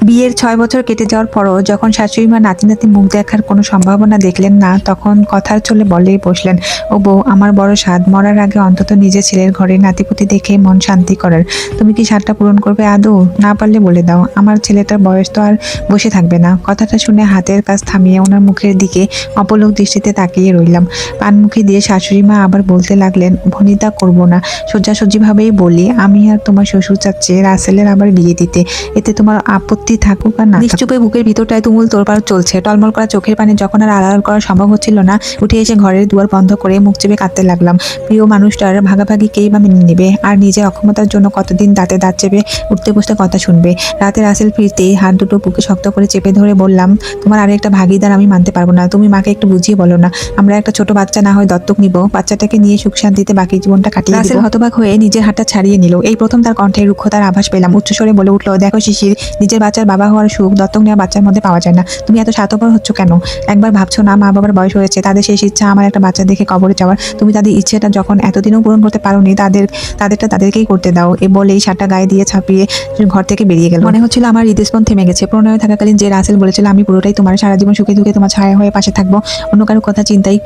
বিয়ের ৬ বছর কেটে যাওয়ার পরও যখন শাশুড়ি মা নাতি নাতি মুখ দেখার কোনো সম্ভাবনা দেখলেন না, তখন কথার চলে বলেই বসলেন, ও বউ, আমার বড় স্বাদ মরার আগে অন্তত নিজের ছেলের ঘরে নাতিপুতি দেখে মন শান্তি করার। তুমি কি স্বাদটা পূরণ করবে আদৌ? না পারলে বলে দাও, আমার ছেলেটার বয়স তো আর বসে থাকবে না। কথাটা শুনে হাতের কাজ থামিয়ে ওনার মুখের দিকে অপলক দৃষ্টিতে তাকিয়ে রইলাম। পানমুখী দিয়ে শাশুড়ি মা আবার বলতে লাগলেন, ভনিতা করবো না, সোজাসুজিভাবেই বলি, আমি আর তোমার শ্বশুর চাচ্ছে রাসেলের আবার বিয়ে দিতে। এতে তোমার আপত্তি থাকুক আর না। নিশ্চুপে বুকের ভিতরটায় তুমুল তোড়পাড় চলছে। টলমল করা চোখের পানি যখন আর আড়াল করা সম্ভব হচ্ছিল না, উঠে এসে ঘরের দুয়ার বন্ধ করে মুখ চেপে কাঁদতে লাগলাম। প্রিয় মানুষটার ভাগাভাগি কেই বা মেনে নেবে, আর নিজের অক্ষমতার জন্য কতদিন দাঁতে দাঁত চেপে উঠতে বসতে কথা শুনবে। রাতে রাসেল ফিরতেই হাত দুটো বুকে শক্ত করে চেপে ধরে বললাম, তোমার আরেকটা ভাগিদার আমি মানতে পারবো না। তুমি মাকে একটু বুঝিয়ে বলো না, আমরা একটা ছোট বাচ্চা না হয় দত্তক নিব, বাচ্চাটাকে নিয়ে সুখ শান্তিতে বাকি জীবনটা কাটিয়ে দিব। রাসেল হতবাক হয়ে নিজের হাতটা ছাড়িয়ে নিল। এই প্রথম তার কণ্ঠে রুক্ষতার আভাস পেলাম। উচ্চস্বরে বলে উঠলো, দেখো শিশির, নিজের বাচ্চার বাবা হওয়ার সুখ দত্তক নেওয়া বাচ্চার মধ্যে পাওয়া যায় না। তুমি এত স্বার্থপর হচ্ছ কেন? একবার ভাবছো না, মা বাবার বয়স হয়েছে, তাদের শেষ ইচ্ছা আমার একটা বাচ্চা দেখে কবরে যাওয়ার। তুমি তাদের ইচ্ছেটা যখন এতদিনও পূরণ করতে পারোনি, তাদেরটা তাদেরকেই করতে দাও। এ বলেই শার্টটা গায়ে দিয়ে ছাপিয়ে ঘর থেকে বেরিয়ে গেল। মনে হচ্ছিল আমার হৃদস্পন্দন থেমে গেছে। প্রণয়ে থাকাকালীন যে রাসেল বলেছিল, আমি পুরোটাই তোমার, সারা জীবন সুখে দুঃখে তোমার ছায়া হয়ে পাশে থাকবো, অন্য কারো কথা চিন্তাই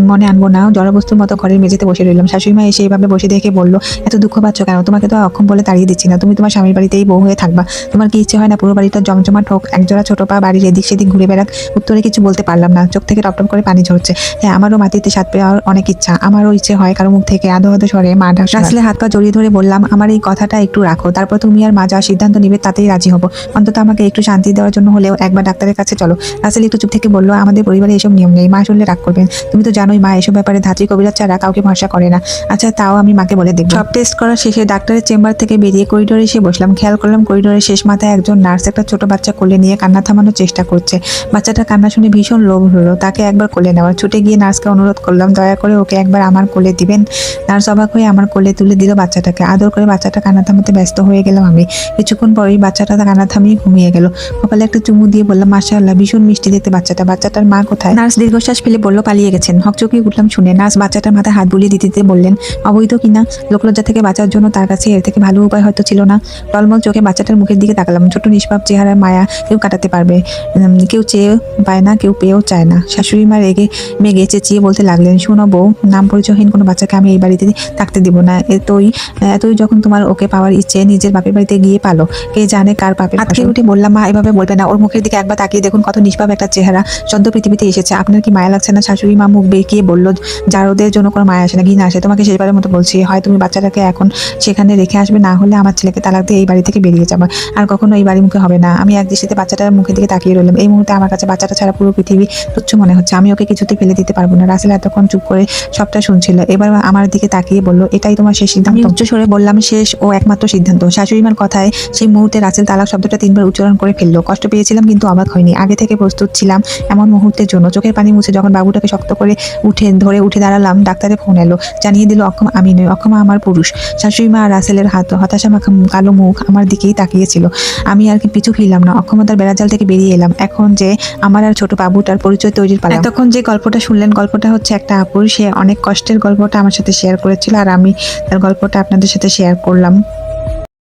মনে আনবো না, জড়বস্তুর মতো ঘরের মেঝেতে বসে রইলাম। শাশুড়ি মা এসে এইভাবে বসে দেখে বললো, এত দুঃখ পাচ্ছ কেন? তোমাকে তো অক্ষম বলে তাড়িয়ে দিচ্ছি না, তুমি তোমার স্বামীর বাড়িতেই বউ হয়ে থাকবা। তোমার কি ইচ্ছে হয় না পুরো বাড়িটা জমজমাট হোক? একজোড়া ছোট পা বাড়ির এদিক সেদিক ঘুরে বেড়াক। উত্তরে কিছু বলতে পারলাম না, চোখ থেকে টপটপ করে পানি ঝরছে। হ্যাঁ, আমারও মাটিতে স্বাদ পাওয়ার অনেক ইচ্ছা। আমারও ইচ্ছে হয় কারো মুখ থেকে আদো আদো স্বরে মা ডাক। রাসেলের হাত পা জড়িয়ে ধরে বললাম, আমার এই কথাটা একটু রাখো, তারপর তুমি আর মা যা সিদ্ধান্ত নিবে তাতেই রাজি হবো। অন্তত আমাকে একটু শান্তি দেওয়ার জন্য হলেও একবার ডাক্তারের কাছে চলো। রাসেল একটু চুপ থেকে বললো, আমাদের পরিবারে এসব নিয়ম নেই, মা শুনলে রাগ করবেন। তুমি তো জানোই মা এসব ব্যাপারে ধাত্রী কবিরাজ ছাড়া কাউকে ভরসা করে না। আচ্ছা, তাও আমি মাকে বলে দেখব। সব টেস্ট করা শেষে ডাক্তারের চেম্বার থেকে বেরিয়ে করিডোরে এসে বসলাম। খেয়াল করলাম করিডোরের শেষ মাথায় একজন নার্স একটা ছোট বাচ্চা কোলে নিয়ে কান্না থামানোর চেষ্টা করছে। বাচ্চাটার কান্না শুনে ভীষণ লোভ হলো তাকে একবার কোলে নেওয়ার। ছুটে গিয়ে নার্সকে অনুরোধ করলাম, দয়া করে ওকে একবার আমার কোলে দিবেন। নার্স অবাক হয়ে আমার কোলে তুলে দিল বাচ্চাটাকে। আদর করে বাচ্চাটা কান্না থামাতে ব্যস্ত হয়ে গেলাম আমি। কিছুক্ষণ পরেই বাচ্চাটা কান্না থামিয়ে ঘুমিয়ে গেল। কপালে একটা চুমু দিয়ে বললাম, মাশাআল্লাহ, ভীষণ মিষ্টি দেখতে বাচ্চাটা। বাচ্চাটার মা কোথায়? নার্স দীর্ঘশ্বাস ফেলে বলল, পালিয়ে গেছেন। হকচকিয়ে উঠলাম শুনে। নার্স বাচ্চাটার মাথায় হাত বুলিয়ে দিতে দিতে বললেন, অবৈধ কিনা, লোকলজ্জা থেকে বাঁচার জন্য তার কাছে এর থেকে ভালো উপায় হয়তো ছিল না। টলমল চোখে বাচ্চাটার মুখের দিকে তাকালাম। ছোট নিষ্পাপ চেহারার মায়া কেউ কাটাতে পারবে? কেউ চেয়ে পায় না, কেউ পেয়েও চায় না। শাশুড়ি মা রেগে মেগে চেঁচিয়ে বলতে লাগলেন, শোনো বউ, নাম পরিচয়হীন কোনো বাচ্চাকে আমি এই বাড়িতে থাকতে দিব না। এতই যখন তোমার ওকে পাওয়ার ইচ্ছে, নিজের বাপের বাড়িতে গিয়ে পালো। কে জানে কার পাপের। আজকে উঠে বললাম, মা এভাবে বলবে না, ওর মুখের দিকে একবার তাকিয়ে দেখুন, কত নিষ্পাপ একটা চেহারা, সদ্য পৃথিবীতে এসেছে। আপনার কি মায়া লাগছে না? শাশুড়ি মা মুখ বেঁকিয়ে বলল, যার ওদের জন্য কোনো মায়া আসে না, ঘৃণা আসে। তোমাকে শেষবারের মতো বলছি, হয় তুমি বাচ্চাটাকে এখন সেখানে রেখে আসবে, না হলে আমার ছেলেকে তালাক দিয়ে এই বাড়ি থেকে বেরিয়ে যাবে, আর কখনো এই বাড়ি মুখে হবে না। আমি এক দৃষ্টিতে বাচ্চাটার মুখের দিকে তাকিয়ে রইলাম। এই মুহূর্তে আমার কাছে বাচ্চাটা ছাড়া পুরো পৃথিবী তুচ্ছ মনে হচ্ছে। আমি ওকে কিছুতে ফেলে দিতে পারবো না। রাসেল এতক্ষণ চুপ করে সবটা শুনছিল, এবার আমার দিকে তাকিয়ে বলল, এটাই তোমার শেষ সিদ্ধান্ত? উচ্চ স্বরে বললাম, শেষ ও একমাত্র সিদ্ধান্ত। শাশুড়িমার কথায় সেই মুহূর্তে রাসেল তালাক শব্দটা 3 বার উচ্চারণ করে ফেললো। কষ্ট পেয়েছিলাম কিন্তু অবাক হয়নি। আগে থেকে প্রস্তুত ছিলাম এমন মুহূর্তের জন্য। চোখের পানি মুছে যখন বাবুটাকে শক্ত করে উঠে দাঁড়ালাম, ডাক্তারের ফোন এলো। জানিয়ে দিল, অক্ষম আমি নই, অক্ষমা আমার পুরুষ। শাশুড়ি মা আর রাসেলের হাত হতাশা মাখা কালো মুখ আমার দিকেই তাকিয়েছিল। আমি আর কি পিছু ফিরলাম না, অক্ষমতার বেড়াজাল থেকে বেরিয়ে এলাম। এখন যে আমার আর ছোট বাবুটার পরিচয় তৈরির পালা। এতক্ষণ যে গল্পটা শুনলেন, গল্পটা হচ্ছে একটা আপুর। সে অনেক কষ্টের গল্পটা আমার সাথে শেয়ার করেছিল, আর আমি তার গল্পটা আপনাদের সাথে শেয়ার করলাম।